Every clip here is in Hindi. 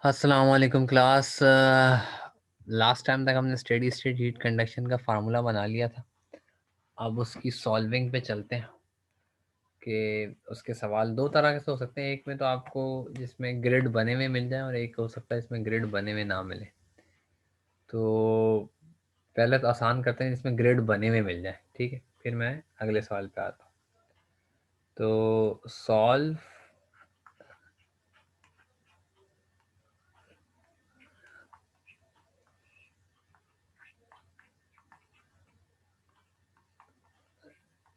अस्सलाम वालेकुम क्लास। लास्ट टाइम तक हमने स्टेडी स्टेट हीट कंडक्शन का फार्मूला बना लिया था। अब उसकी सॉल्विंग पे चलते हैं कि उसके सवाल दो तरह के हो सकते हैं। एक में तो आपको जिसमें ग्रिड बने हुए मिल जाए और एक हो सकता है इसमें ग्रिड बने हुए ना मिले। तो पहले तो आसान करते हैं जिसमें ग्रिड बने हुए मिल जाए, ठीक है, फिर मैं अगले सवाल पे आता हूँ। तो सॉल्व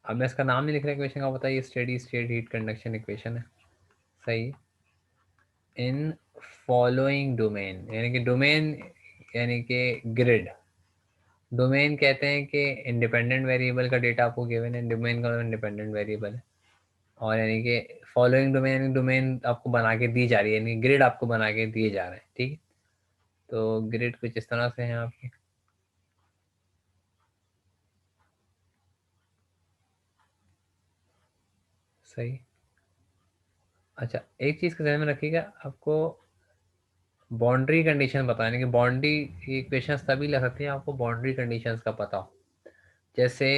अब मैं इसका नाम नहीं लिख रहा इक्वेशन का, बताइए। Steady state heat conduction equation है, सही। इन फॉलोइंग डोमेन, यानी कि डोमेन यानी कि ग्रिड। डोमेन कहते हैं कि इंडिपेंडेंट वेरिएबल का डेटा आपको गिवन है, डोमेन का इंडिपेंडेंट वेरिएबल है। और यानी कि फॉलोइंग डोमेन यानी डोमेन आपको बना के दी जा रही है, यानी ग्रिड आपको बना के दिए जा रहे हैं, ठीक है। तो ग्रिड कुछ इस तरह से है आपकी, सही। अच्छा, एक चीज़ का ध्यान में रखिएगा, आपको बाउंड्री कंडीशन बताने की। बाउंड्री इक्वेशंस तभी लग सकती है आपको बाउंड्री कंडीशंस का पता हो। जैसे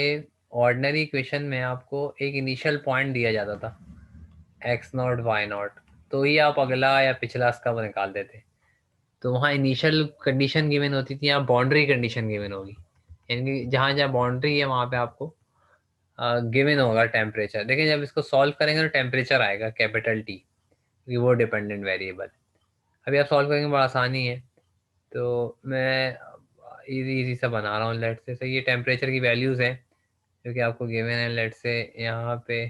ऑर्डिनरी इक्वेशन में आपको एक इनिशियल पॉइंट दिया जाता था, एक्स नॉट वाई नॉट, तो ही आप अगला या पिछला इसका वो निकाल देते। तो वहाँ इनिशियल कंडीशन गिवन होती थी, यहाँ बाउंड्री कंडीशन गिवन होगी। यानी कि जहाँ जहाँ बाउंड्री है वहाँ पे आपको गिवन होगा टेम्परेचर। देखिए जब इसको सॉल्व करेंगे तो टेम्परेचर आएगा कैपिटल टी, क्योंकि वो डिपेंडेंट वेरिएबल। अभी आप सॉल्व करेंगे बड़ा आसानी है। तो मैं इजी इजी सा बना रहा हूँ। लेट से ये टेम्परेचर की वैल्यूज़ हैं जो कि आपको गिवन है। लेट से यहाँ पे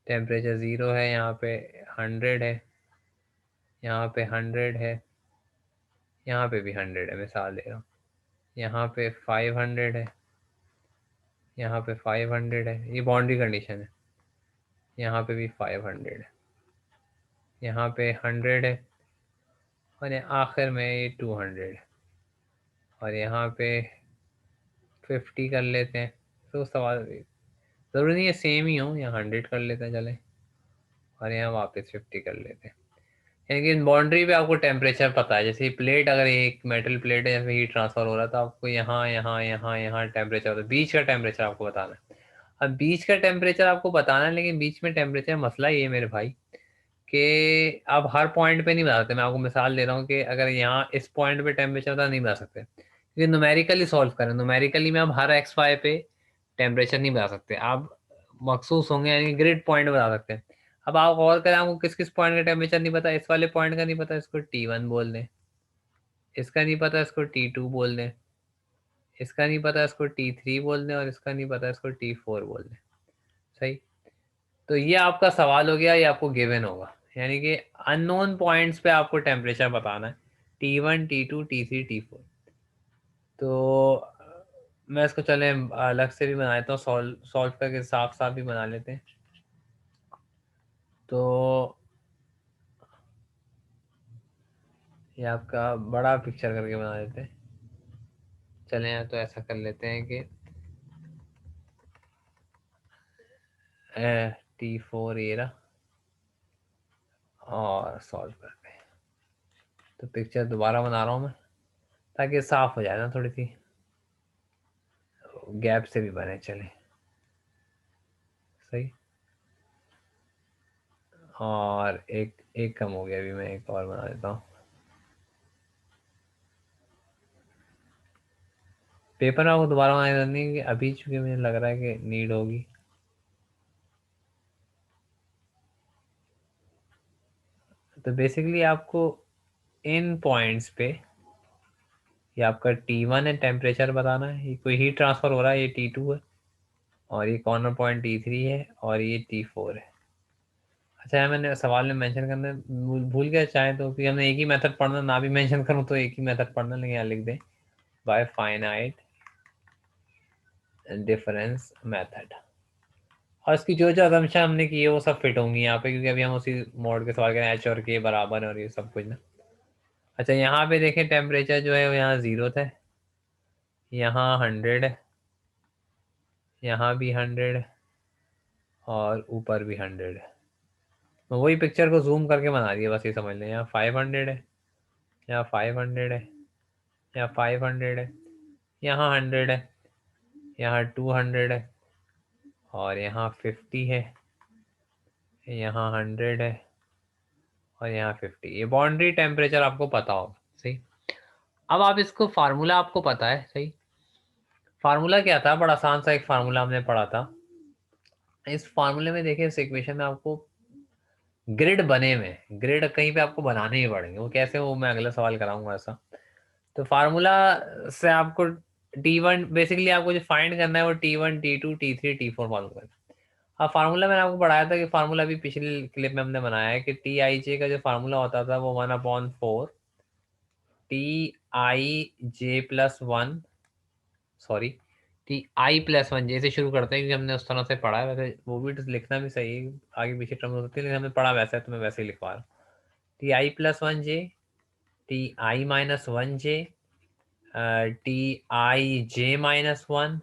टेम्परेचर 0 है, यहाँ पे 100 है, यहाँ पे 100 है, यहाँ पे भी 100 है, मिसाल दे रहा हूँ। यहाँ पे 500 है, यहाँ पे 500 है, ये बाउंड्री कंडीशन है। यहाँ पे भी 500 है, यहाँ पे 100 है, और आखिर में ये 200 है, और यहाँ पे 50 कर लेते हैं। तो सवाल ज़रूरी नहीं है सेम ही हो, यहाँ 100 कर लेते हैं चले, और यहाँ वापस 50 कर लेते हैं। यानी कि बाउंड्री पे आपको टेम्परेचर पता है। जैसे प्लेट, अगर एक मेटल प्लेट है जिसमें हीट ट्रांसफर हो रहा था, आपको यहाँ यहाँ यहाँ यहाँ टेम्परेचर होता है, बीच का टेम्परेचर आपको बताना है। अब बीच का टेम्परेचर आपको बताना है, लेकिन बीच में टेम्परेचर मसला ये है मेरे भाई कि आप हर पॉइंट पे नहीं बता सकते। मैं आपको मिसाल दे रहा हूँ कि अगर यहाँ इस पॉइंट पे टेम्परेचर होता नहीं बता सकते, क्योंकि न्यूमेरिकली सॉल्व करें, न्यूमेरिकली में आप हर एक्स वाई पे टेम्परेचर नहीं बता सकते। आप मखसूस होंगे, यानी ग्रिड पॉइंट बता सकते हैं। अब आप और करें, आपको किस किस पॉइंट का टेम्परेचर नहीं पता, इस वाले पॉइंट का नहीं पता, इसको T1 बोल दें। इसका नहीं पता, इसको T2 बोल दें। इसका नहीं पता, इसको T3 बोल दें। और इसका नहीं पता, इसको T4 बोल दें, सही। तो ये आपका सवाल हो गया, ये आपको गिवन होगा। यानी कि अननोन पॉइंट्स पे आपको टेम्परेचर बताना है, T1 T2 T3 T4। तो मैं इसको चले अलग से भी बना लेता हूँ, सॉल्व सॉल्व करके साफ साफ भी बना लेते हैं। तो ये आपका बड़ा पिक्चर करके बना देते हैं। चले तो ऐसा कर लेते हैं कि T4 ये रहा, और सॉल्व करते हैं। तो पिक्चर दोबारा बना रहा हूँ मैं, ताकि साफ हो जाए ना, थोड़ी सी गैप से भी बने चले, सही। और एक एक कम हो गया, अभी मैं एक और बना देता हूँ। पेपर आपको दोबारा बनानी करनी है कि अभी, चूंकि मुझे लग रहा है कि नीड होगी। तो बेसिकली आपको इन पॉइंट्स पे, ये आपका T1 है, टेम्परेचर बताना है। ये कोई हीट ट्रांसफर हो रहा है, ये T2 है, और ये कॉर्नर पॉइंट T3 है, और ये T4 है। अच्छा है, मैंने सवाल में मेंशन करना भूल गया, चाहे तो, क्योंकि हमने एक ही मेथड पढ़ना, ना भी मेंशन करूँ तो एक ही मेथड पढ़ना, लेकिन यहाँ लिख दें बाय फाइनाइट डिफरेंस मेथड। और इसकी जो जो असम्पशन हमने की है वो सब फिट होंगी यहाँ पे, क्योंकि अभी हम उसी मोड के सवाल करें, एच और के बराबर है और ये सब कुछ ना। अच्छा, यहाँ पे देखें टेम्परेचर जो है वो यहाँ 0 था, यहाँ 100 है, यहाँ भी 100 है, और ऊपर भी 100 है। तो वही पिक्चर को जूम करके बना दिया, बस ये समझ लें। यहाँ 500 है, यहाँ 500 है, यहाँ 500 है, यहाँ 100 है, यहाँ 200 है, और यहाँ 50 है, यहाँ 100 है, और यहाँ 50। ये बाउंड्री टेम्परेचर आपको पता होगा, सही। अब आप इसको फार्मूला आपको पता है, सही। फार्मूला क्या था? बड़ा आसान सा एक फार्मूला हमने पढ़ा था। इस फार्मूले में देखिए, इस इक्वेशन में आपको ग्रिड बने हुए, ग्रिड कहीं पे आपको बनाने ही पड़ेंगे। वो कैसे, वो मैं अगला सवाल कराऊंगा ऐसा। तो फार्मूला से आपको T1 बेसिकली आपको जो फाइंड करना है वो T1 T2 T3 T4 मालूम करना है। अब फार्मूला मैंने आपको पढ़ाया था कि फार्मूला भी पिछली क्लिप में हमने बनाया है कि TIJ का जो फार्मूला होता था वो 1/4 TIJ+1, सॉरी TI+1 जैसे शुरू करते हैं, क्योंकि हमने उस तरह से पढ़ा है। वैसे वो भी लिखना भी सही है, आगे पीछे टर्म हो सकती है, लेकिन हमने पढ़ा वैसा है तो मैं वैसे ही लिखवा रहा हूँ। TI+1J, TI-1J, TIJ-1,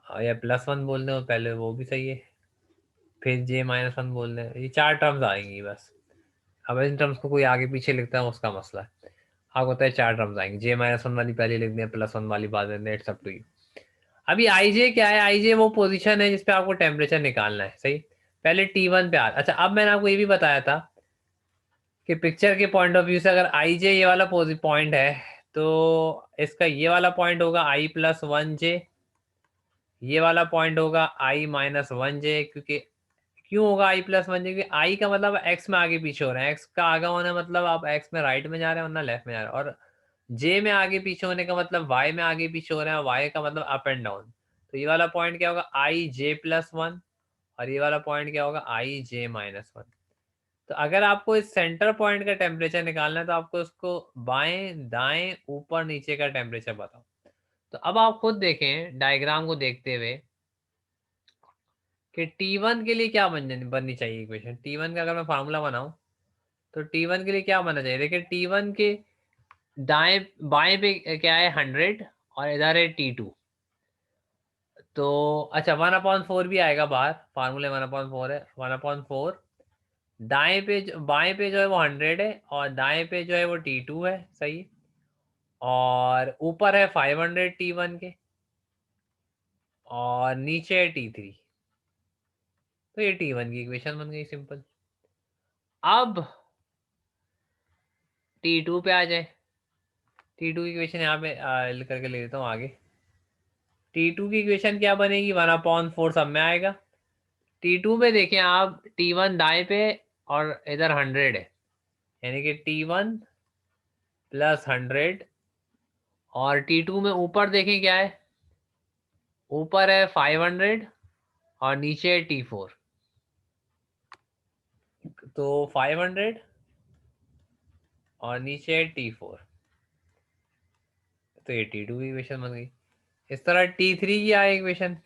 या +1 बोल दें पहले, वो भी सही है। फिर J-1 बोल दें। ये 4 टर्म्स आएंगी बस। अब इन टर्म्स को कोई आगे पीछे लिखता है उसका मसला है। आपको होता है 4 टर्म्स आएंगे, J-1 वाली पहले लिख दें, +1 वाली बाद में, इट्स अप टू यू। अभी IJ क्या है? IJ वो पोजीशन है जिसपे आपको टेम्परेचर निकालना है, सही। पहले T1 पे आ, अच्छा अब मैंने आपको ये भी बताया था कि पिक्चर के पॉइंट ऑफ व्यू से अगर IJ ये वाला पॉइंट है तो इसका ये वाला पॉइंट होगा I+1J, ये वाला पॉइंट होगा I-1J। क्योंकि क्यों होगा I+1J? क्योंकि I का मतलब एक्स में आगे पीछे हो रहे हैं, एक्स का आगे होने मतलब आप एक्स में राइट में जा रहे हैं वरना लेफ्ट में जा रहे हैं, और J में आगे पीछे होने का मतलब वाई में आगे पीछे हो रहे हैं, वाई का मतलब अप एंड डाउन। तो ये वाला पॉइंट क्या होगा? IJ+1, और ये वाला पॉइंट क्या होगा? IJ-1। तो अगर आपको इस सेंटर पॉइंट का टेम्परेचर निकालना है तो आपको उसको बाएं दाएं ऊपर नीचे का टेम्परेचर बताओ। तो अब आप खुद देखें डायग्राम को देखते हुए कि T1 के लिए क्या बननी चाहिए इक्वेशन। T1 का अगर मैं फार्मूला बनाऊं तो T1 के लिए क्या बनना चाहिए? देखिए T1 के दाएं बाएं पे क्या है? 100, और इधर है T2। तो अच्छा 1/4 भी आएगा बाहर, फार्मूले 1/4 है। 1/4 बाएं पे जो है वो 100 है, और दाएं पे जो है वो T2 है, सही। और ऊपर है 500 T1 के, और नीचे है T3। तो ये T1 की इक्वेशन बन गई, सिंपल। अब T2 पे आ जाए। T2 की इक्वेशन यहाँ पे करके ले लेता हूँ आगे। T2 की इक्वेशन क्या बनेगी? 1/4 सब में आएगा। T2 में देखें आप, T1 दाएं पे और इधर 100 है, यानी कि T1 + 100, और T2 में ऊपर देखें क्या है? ऊपर है 500 और नीचे है T4। तो 500 और नीचे है T4, तो ये T2 की इक्वेशन बन गई। इस तरह T3 की आए इक्वेशन।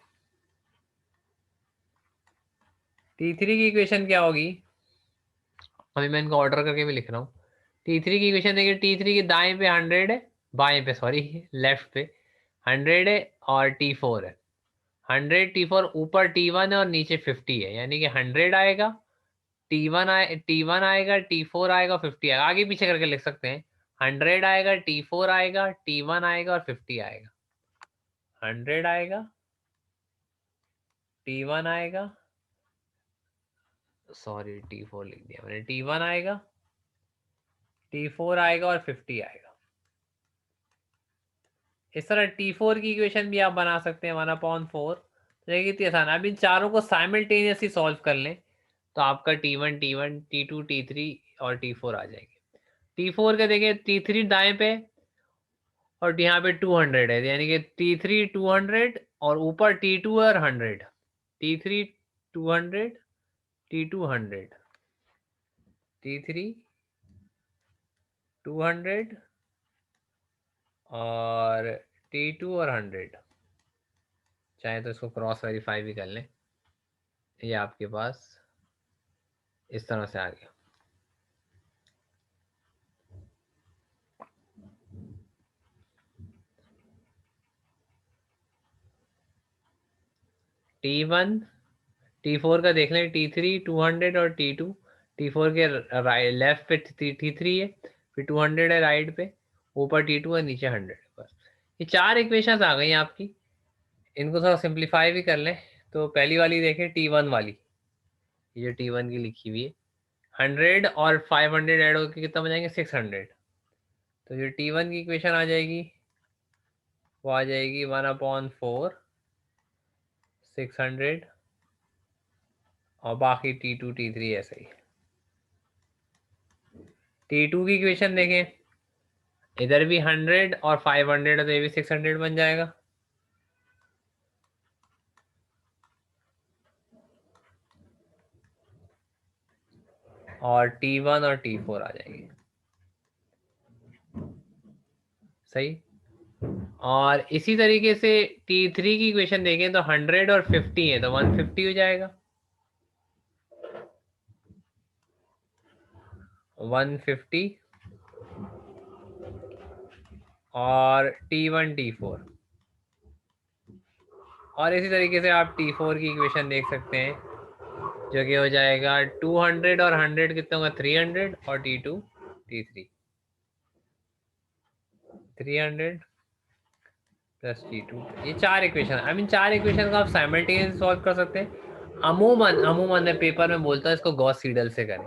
T3 की इक्वेशन क्या होगी? अभी मैं इनको ऑर्डर करके भी लिख रहा हूँ। T3 की इक्वेशन देखिए, T3 के दाएं पे 100 है, बाएं पे सॉरी लेफ्ट पे 100 है, और T4 है। 100 T4, ऊपर T1 है और नीचे 50 है, यानी कि 100 आएगा, T1 आएगा, T4 आएगा, 50 आएगा। आगे पीछे करके लिख सकते हैं। 100 आएगा, T4 आएगा, T1 आएगा, और 50 आएगा। 100 आएगा, T1 आएगा, सॉरी T4 लिख दिया मैंने, T1 आएगा, T4 आएगा, और 50 आएगा। इस तरह T4 की इक्वेशन भी आप बना सकते हैं 1/4। तो ये कितनी आसान है। अब इन चारों को साइमल्टेनियसली सॉल्व कर लें तो आपका T1 T2 T3 और T4 आ जाएंगे। T4 का देखिए, T3 दाएं पे और यहाँ पे 200 है, यानी कि T3 200, और ऊपर T2 और 100। T3 200, T2 100, T3 200, और T2 और 100। चाहे तो इसको क्रॉस वेरीफाई भी कर लें। ये आपके पास इस तरह से आ गया। T1 T4 का देख लें, T3 200 और T2। T4 के लेफ्ट पे T3 है, फिर 200 है राइट पे, ऊपर T2 है, नीचे 100 है। बस ये 4 इक्वेशंस आ गई हैं आपकी। इनको थोड़ा सिंप्लीफाई भी कर लें तो पहली वाली देखें T1 वाली, ये जो T1 की लिखी हुई है, 100 और 500 ऐड होकर कितना बन जाएंगे 600। तो जो T1 की इक्वेशन आ जाएगी वो आ जाएगी 1/4 600, और बाकी T2 T3 ऐसे ही। T2 की इक्वेशन देखें, इधर भी 100 और 500 है तो ये भी 600 बन जाएगा। और T1 और T4 आ जाएंगे, सही। और इसी तरीके से T3 की इक्वेशन देखें तो 100 और 50 है तो 150 हो जाएगा, 150। और T1 T4, और इसी तरीके से आप T4 की इक्वेशन देख सकते हैं, जो कि हो जाएगा 200 और 100 कितना होगा 300, और T2 T3 300 प्लस T2। ये 4 इक्वेशन, आई मीन 4 इक्वेशन को आप साइमल्टेनियसली सॉल्व कर सकते हैं। अमूमन अमूमन मैं पेपर में बोलता हूँ इसको गॉस सीडल से करें।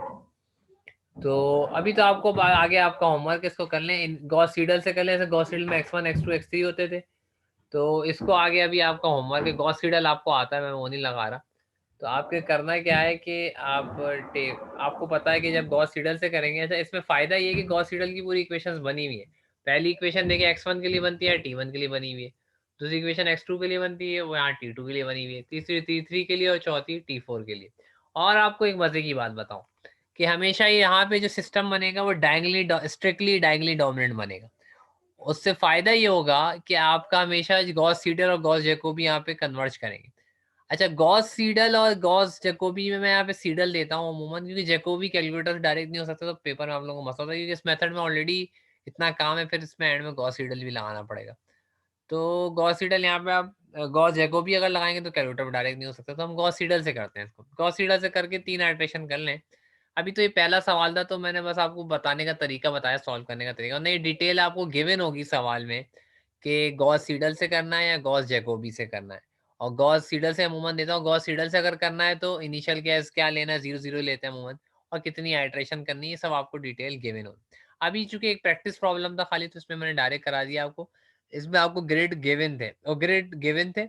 तो अभी तो आपको आगे आपका होमवर्क इसको कर लें, गॉस सीडल से कर लें। जैसे गॉस सीडल में x1 x2 x3 होते थे, तो इसको आगे अभी आपका होमवर्क है। गॉस सीडल आपको आता है, मैं वो नहीं लगा रहा। तो आपके करना क्या है कि आपको पता है कि जब गॉस सीडल से करेंगे, अच्छा इसमें फायदा ये है कि गॉस सीडल की पूरी इक्वेशंस बनी हुई है। पहली इक्वेशन देखिए x1 के लिए बनती है, T1 के लिए बनी हुई है। दूसरी इक्वेशन x2 के लिए बनती है, वो यहाँ T2 के लिए बनी हुई है। तीसरी T3 के लिए, और चौथी T4 के लिए। और आपको एक मजे की बात बताऊं कि हमेशा ये यहाँ पे जो सिस्टम बनेगा वो डायगनली स्ट्रिक्टली डायगनली डोमिनेंट बनेगा। उससे फायदा ये होगा कि आपका हमेशा गॉस सीडल और गॉस जैकोबी यहाँ पे कन्वर्ज करेंगे। अच्छा, गॉस सीडल और गॉस जैकोबी में मैं यहाँ पे सीडल देता हूँ अमूमन, क्योंकि जैकोबी कैलकुलेटर डायरेक्ट नहीं हो सकता, तो पेपर में आप लोगों को मसला होता है, क्योंकि इस मेथड में ऑलरेडी इतना काम है, फिर इसमें एंड में गॉस सीडल भी लगाना पड़ेगा। तो गॉस सीडल यहाँ पे आप गॉस जैकोबी अगर लगाएंगे तो कैलकुलेटर में डायरेक्ट नहीं हो सकता, तो हम गॉस सीडल से करते हैं इसको। गॉस सीडल से करके 3 आइट्रेशन कर लें। अभी तो ये पहला सवाल था, तो मैंने बस आपको बताने का तरीका बताया, सॉल्व करने का तरीका नहीं। डिटेल आपको गिवन होगी सवाल में कि गॉस सीडल से करना है या गॉस जैकोबी से करना है। और गॉस सीडल से अमूमन देता हूँ। गॉस सीडल से अगर करना है तो इनिशियल गैस क्या लेना है, 0 0 लेते हैं अमूमन, और कितनी आइट्रेशन करनी है सब आपको डिटेल गिवन हो। अभी चूंकि एक प्रैक्टिस प्रॉब्लम था खाली, तो इसमें मैंने डायरेक्ट करा दिया आपको। इसमें आपको ग्रेड गिवन थे, और ग्रेड गिवन थे।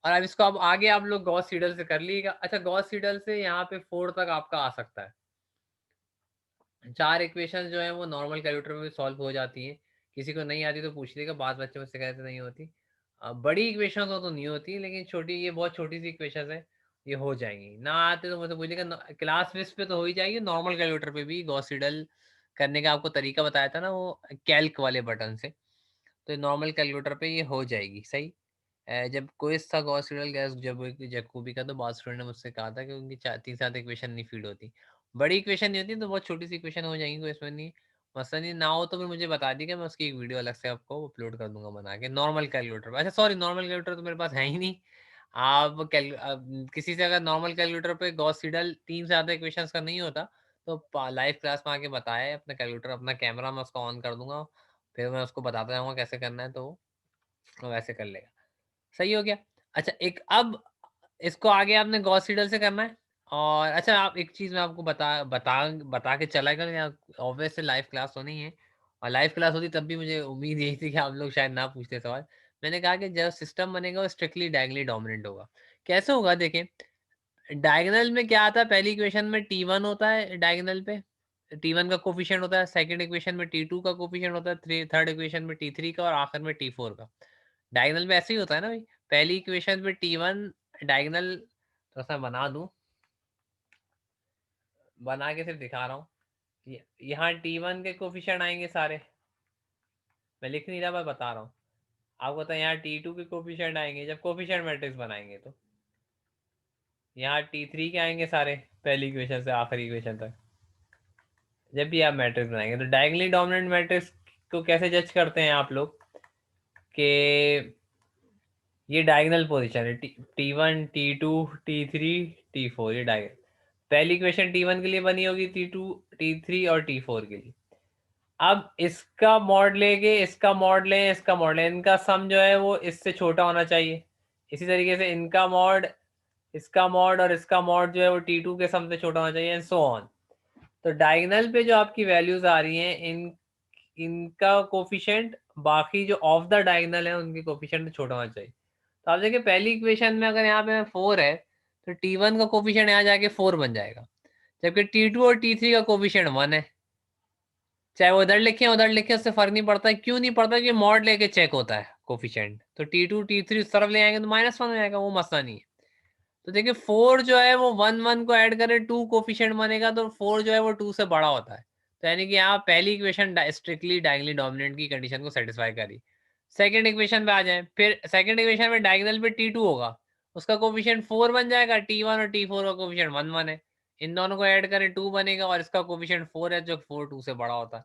और अब इसको अब आगे आप लोग गॉस सीडल से कर लीजिएगा। अच्छा, गॉस सीडल से यहाँ पे 4 तक आपका आ सकता है। 4 इक्वेशन जो है वो नॉर्मल कैलकुलेटर में भी सॉल्व हो जाती हैं। किसी को नहीं आती तो पूछ लेगा, बाद बच्चे मुझसे कहते नहीं होती। बड़ी इक्वेशन हो तो नहीं होती, लेकिन छोटी, ये बहुत छोटी सी इक्वेशन है, ये हो जाएंगी। ना आते तो मुझसे पूछिएगा, क्लास बेस पे तो हो ही जाएगी, नॉर्मल कैलकुलेटर पे भी गॉस सीडल करने का आपको तरीका बताया था ना, वो कैल्क वाले बटन से। तो नॉर्मल कैलकुलेटर पे ये हो जाएगी, सही। जब क्विज था गॉस सीडल गैस जब जैकोबी का, तो बहुत स्टूडेंट ने मुझसे कहा था कि उनकी 3 7 इक्वेशन नहीं फीड होती। बड़ी इक्वेशन नहीं होती तो बहुत छोटी सी इक्वेशन हो जाएंगी, कोई इसमें नहीं मसला नहीं। ना हो तो फिर मुझे बता दीजिएगा, मैं उसकी एक वीडियो अलग से आपको अपलोड कर दूंगा बना के, नॉर्मल कैलकुलेटर। अच्छा सॉरी, नॉर्मल कैलकुलेटर तो मेरे पास है ही नहीं। आप किसी से अगर नॉर्मल कैलकुलेटर पे गॉस सीडल 3 से ज्यादा इक्वेशन का नहीं होता, तो लाइव क्लास में आके बताया अपना कैलकुलेटर, अपना कैमरा मैं उसका ऑन कर दूंगा, फिर मैं उसको बताता जाऊंगा कैसे करना है, तो वो वैसे कर लेगा। सही हो गया। अच्छा, एक अब इसको आगे आपने गॉस सीडल से करना है। और अच्छा, आप एक चीज मैं आपको बता बता बता के चला गया, ऑब्वियस से लाइव क्लास तो नहीं है। और लाइव क्लास होती तब भी मुझे उम्मीद यही थी कि आप लोग शायद ना पूछते सवाल। मैंने कहा कि जब सिस्टम बनेगा वो स्ट्रिक्टली डायगनली डोमिनेंट होगा। कैसे होगा देखें, डायगोनल में क्या आता है, पहली इक्वेशन में T1 होता है डायगोनल पे, T1 का कोफिशिएंट होता है। सेकंड इक्वेशन में T2 का कोफिशिएंट होता है, थर्ड इक्वेशन में T3 का, और आखिर में T4 का। डायगोनल में ऐसे ही होता है ना भाई। पहली इक्वेशन में T1 डायगोनल, तो सा बना दूं, बना के सिर्फ दिखा रहा हूँ। यहाँ T1 के कोफिशिएंट आएंगे सारे, मैं लिख नहीं रहा, मैं बता रहा हूँ आपको। तो यहाँ T2 के कोफिशिएंट आएंगे जब कोफिशिएंट मैट्रिक्स बनाएंगे, तो यहाँ T3 के आएंगे सारे, पहली इक्वेशन से आखिरी इक्वेशन तक, जब भी आप मैट्रिक्स बनाएंगे। तो डायगनली डोमिनेंट मैट्रिक्स को कैसे जज करते हैं आप लोग कि ये डायगोनल पोजीशन है, T1 T2 T3 T4, ये डायगोनल। पहली इक्वेशन T1 के लिए बनी होगी, T2 T3 और T4 के लिए। अब इसका मॉड लेके इसका मॉड लें, इसका मॉड लें, इनका सम जो है वो इससे छोटा होना चाहिए। इसी तरीके से इनका मॉड, इसका मॉड और इसका मॉड जो है वो T2 के सम से छोटा होना चाहिए, एंड सो ऑन। तो डायगोनल पे जो आपकी वैल्यूज आ रही हैं, इनका कोफिशिएंट बाकी जो ऑफ द डायगोनल है उनके कोफिशिएंट से छोटा होना चाहिए। तो आप देखिए पहली इक्वेशन में अगर यहाँ पे 4 है तो T1 का कोफिशिएंट यहाँ जाके 4 बन जाएगा, जबकि T2 और T3 का कोफिशिएंट 1 है। चाहे वो उधर लिखे उधर लिखे, उससे फर्क नहीं पड़ता है। क्यों नहीं पड़ता? कि मॉड लेके चेक होता है कोफिशिएंट। तो T2 T3 उस तरफ ले आएंगे तो -1 हो जाएगा, वो मसला नहीं है। तो देखिए 4 जो है वो 1 को ऐड करे 2 कोफिशिएंट बनेगा, तो 4 जो है वो 2 से बड़ा होता है। तो यानी कि यहाँ पहली इक्वेशन स्ट्रिक्टली डायगोनली डोमिनेंट की कंडीशन को सेटिस्फाई करी। सेकंड इक्वेशन पे आ जाए, फिर सेकंड इक्वेशन में डायगोनल पे T2 होगा, उसका कोफिशिएंट 4 बन जाएगा। T1 और T4 का कोफिशिएंट 1 है, इन दोनों को ऐड करें 2 बनेगा, और इसका कोफिशिएंट 4 है जो 4 2 से बड़ा होता है।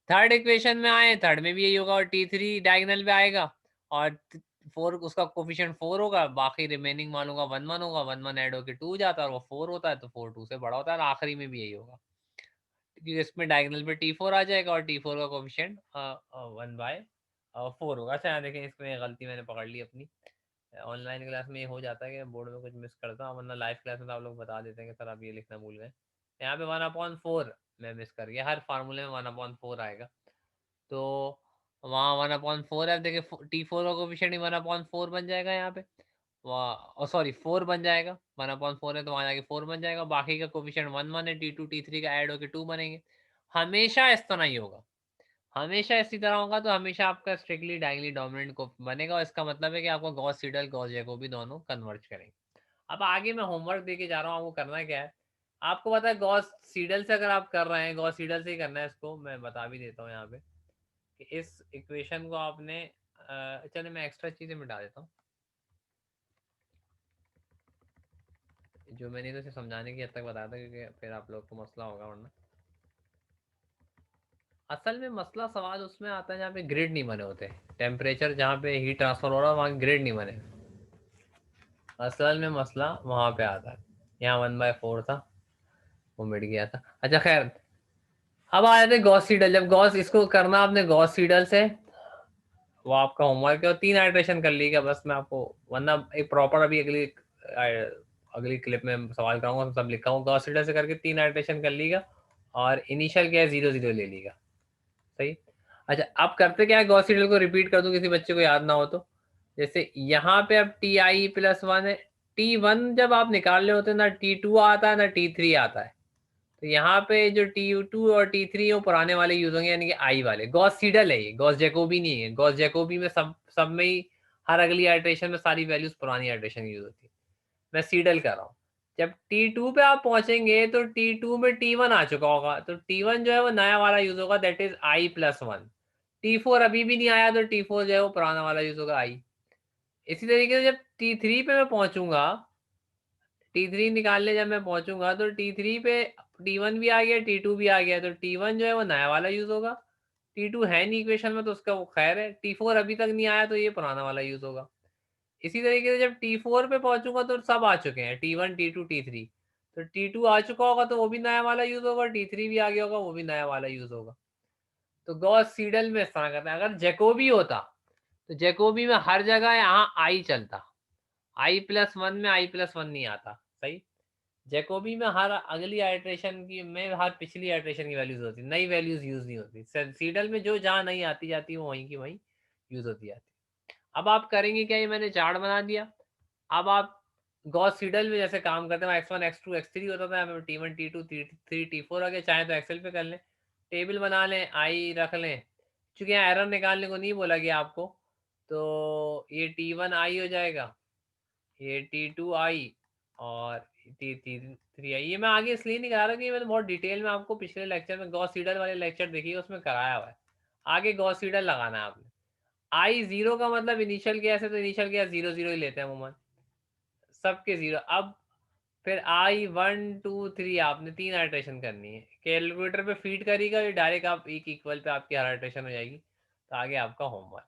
थर्ड इक्वेशन में आए, थर्ड में भी यही होगा, और T3 डायगोनल पे आएगा, और 4 उसका कोफिशिएंट 4 होगा, बाकी रिमेनिंग मान लूंगा 1 होगा, 1 ऐड होकर 2 जाता है, और वो 4 होता है, तो 4 2 से बड़ा होता है, और आखिरी में भी यही होगा, क्योंकि इसमें डायगोनल पे T4 आ जाएगा और T4 का कोफिशिएंट 1/4 होगा। अच्छा यहाँ देखें, इसमें गलती मैंने पकड़ ली अपनी। ऑनलाइन क्लास में ये हो जाता है कि बोर्ड में कुछ मिस करता हूँ, वरना लाइव क्लास में तो आप लोग बता देते हैं कि सर आप ये लिखना भूल गए। यहाँ पे 1/4 मैं मिस कर गया, हर फार्मूले में 1/4 आएगा, तो वहाँ 1/4 है। देखिए T4 का कोफिशिएंट ही 1/4 बन जाएगा यहाँ पे, वहाँ सॉरी 4 बन जाएगा। 1/4 है तो वहाँ जाके 4 बन जाएगा, बाकी का कोफिशिएंट 1 है। T2 T3 का ऐड होकर 2 बनेंगे। हमेशा इस तरह ही होगा, हमेशा इसी तरह होगा, तो हमेशा आपका स्ट्रिक्टली डायगोनली डोमिनेंट को बनेगा, और इसका मतलब है कि आपको गॉस सीडल गॉस जैकोबी दोनों कन्वर्ज करेंगे। अब आगे मैं होमवर्क देके जा रहा हूँ, आपको करना क्या है। आपको पता है गॉस सीडल से अगर आप कर रहे हैं, गॉस सीडल से ही करना है इसको, मैं बता भी देता हूँ यहाँ पे कि इस इक्वेशन को आपने चलिए मैं एक्स्ट्रा चीजें मिटा देता हूँ, जो मैंने तो सिर्फ समझाने की हद तक बताया था, क्योंकि फिर आप लोग को मसला होगा वरना। असल में मसला सवाल उसमें आता है जहाँ पे ग्रिड नहीं बने होते, टेम्परेचर जहाँ पे हीट ट्रांसफर हो रहा है वहाँ ग्रिड नहीं बने। असल में मसला वहाँ पे आता है। यहाँ 1/4 था, वो मिट गया था। अच्छा खैर, अब आ जाते गॉस सीडल। जब गॉस इसको करना आपने गॉस सीडल से, वो आपका होमवर्क है, और 3 आइट्रेशन कर लीजिएगा बस। मैं आपको वरना एक प्रॉपर अभी अगली क्लिप में सवाल कराऊंगा, सब लिखा हूँ। गॉस सीडल से करके 3 आइट्रेशन कर लीजिएगा, और इनिशियल क्या है 0 0 ले लीजिएगा। सही। अच्छा अब करते क्या है, गॉस सीडल को रिपीट कर दूं किसी बच्चे को याद ना हो तो। जैसे यहाँ पे अब Ti+1 है, T1 जब आप निकाल रहे होते हैं ना T2 आता है ना T3 आता है, तो यहाँ पे जो T2 और T3 है वो पुराने वाले यूज होंगे, यानी कि आई वाले। गॉस सीडल है ये, गॉस जैकोबी नहीं है। गॉस जैकोबी में सब में ही हर अगली आइट्रेशन में सारी वैल्यूज पुरानी आइट्रेशन की यूज होती है। मैं सीडल कर रहा हूँ। जब T2 पे आप पहुंचेंगे तो T2 में T1 आ चुका होगा, तो T1 जो है वो नया वाला यूज होगा, दैट इज I+1। T4 अभी भी नहीं आया, तो T4 जो है वो पुराना वाला यूज होगा आई। इसी तरीके से जब T3 पे मैं पहुंचूंगा, T3 निकालने जब मैं पहुंचूंगा, तो T3 पे T1 भी आ गया, T2 भी आ गया, तो T1 जो है वो नया वाला यूज होगा। T2 है नहीं इक्वेशन में, तो उसका वो खैर है। T4 अभी तक नहीं आया, तो ये पुराना वाला यूज होगा। इसी तरीके से जब T4 पे पहुंचूंगा तो सब आ चुके हैं, T1 T2 T3। तो T2 आ चुका होगा तो वो भी नया वाला यूज होगा, T3 भी आ गया होगा, वो भी नया वाला यूज होगा। तो गॉस सीडल में इस तरह करते हैं। अगर जैकोबी होता तो जैकोबी में हर जगह यहाँ आई चलता, I+1 में I+1 नहीं आता। सही। जैकोबी में हर अगली आइट्रेशन की में हर पिछली आइट्रेशन की वैल्यूज होती, नई वैल्यूज यूज नहीं होती। सीडल में जो जहाँ नहीं आती जाती है वो वहीं की वहीं यूज होती जाती। अब आप करेंगे क्या, ये मैंने चार्ट बना दिया। अब आप गॉस सीडल में जैसे काम करते हैं, X1 X2 X3 होता था, T1 T2 T3 T4 आ गया। चाहे तो एक्सेल पे कर लें, टेबल बना लें, आई रख लें। चूंकि यहाँ एरर निकालने को नहीं बोला गया आपको, तो ये T1 आई हो जाएगा, ये T2 आई, और T3 आई। ये मैं आगे इसलिए नहीं करा रहा कि मैंने बहुत डिटेल में आपको पिछले लेक्चर में गॉस सीडल वाले लेक्चर देखिए उसमें कराया हुआ है। आगे गॉस सीडल लगाना है आपने। I0 का मतलब इनिशियल गैस है, तो इनिशियल गैस 0 0 ही लेते हैं अमूमन सबके 0। अब फिर I1 2 3 आपने 3 आइट्रेशन करनी है, कैलकुलेटर पे फीड करेगा, ये डायरेक्ट आप एक इक्वल पे आपकी हर आइट्रेशन हो जाएगी। तो आगे आपका होमवर्क।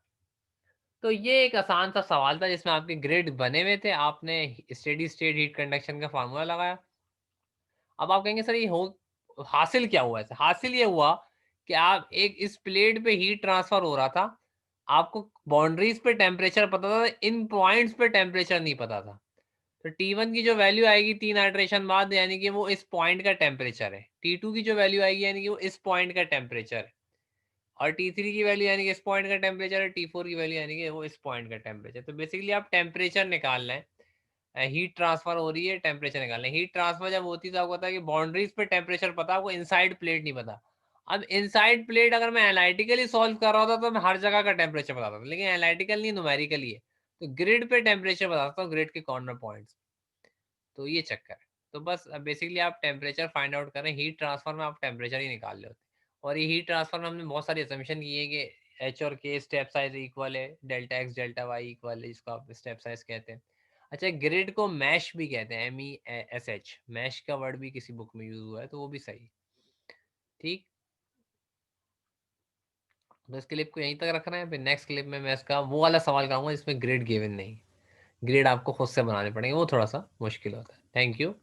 तो ये एक आसान सा सवाल था जिसमें आपके ग्रिड बने हुए थे, आपने स्टेडी स्टेट हीट कंडक्शन का फार्मूला लगाया। अब आप कहेंगे सर ये हो हासिल क्या हुआ, ऐसे हासिल ये हुआ कि आप एक इस प्लेट पे हीट ट्रांसफर हो रहा था, आपको बाउंड्रीज पे टेम्परेचर पता था, इन पॉइंट्स पे टेम्परेचर नहीं पता था। तो T1 की जो वैल्यू आएगी 3 आइटरेशन बाद, यानी कि वो इस पॉइंट का टेम्परेचर है। T2 की जो वैल्यू आएगी यानी कि वो इस पॉइंट का टेम्परेचर है। और T3 की वैल्यू यानी कि इस पॉइंट का टेम्परेचर है। T4 की वैल्यू यानी कि वो इस पॉइंट का टेम्परेचर। तो बेसिकली आप टेम्परेचर निकालना है, हीट ट्रांसफर हो रही है, टेम्परेचर निकालना है। हीट ट्रांसफर जब होती है तो आपको पता है कि बाउंड्रीज पे टेम्परेचर पता है, आपको इनसाइड प्लेट नहीं पता। अब इनसाइड प्लेट अगर मैं एनालिटिकली सॉल्व कर रहा होता तो मैं हर जगह का टेम्परेचर बताता था, लेकिन एनालिटिकल नहीं, न्यूमेरिकली है। तो ग्रिड पे टेम्परेचर बताता हूँ, ग्रिड के कॉर्नर पॉइंट्स। तो ये चक्कर है। तो बस बेसिकली आप टेम्परेचर फाइंड आउट करें, हीट ट्रांसफर में आप टेम्परेचर ही निकाल रहे होते हैं। और ये हीट ट्रांसफर में हमने बहुत सारी असम्पशन की है कि एच और के स्टेप साइज इक्वल है, delta X delta Y equal है, जिसको आप स्टेप साइज कहते हैं। अच्छा, ग्रिड को मैश भी कहते हैं, MESH। मैश का वर्ड भी किसी बुक में यूज हुआ है, तो वो भी सही। ठीक। तो इस क्लिप को यहीं तक रखना है, फिर नेक्स्ट क्लिप में मैं इसका वो वाला सवाल कराऊंगा जिसमें ग्रिड गिवन नहीं। ग्रिड आपको खुद से बनाने पड़ेंगे, वो थोड़ा सा मुश्किल होता है। Thank you.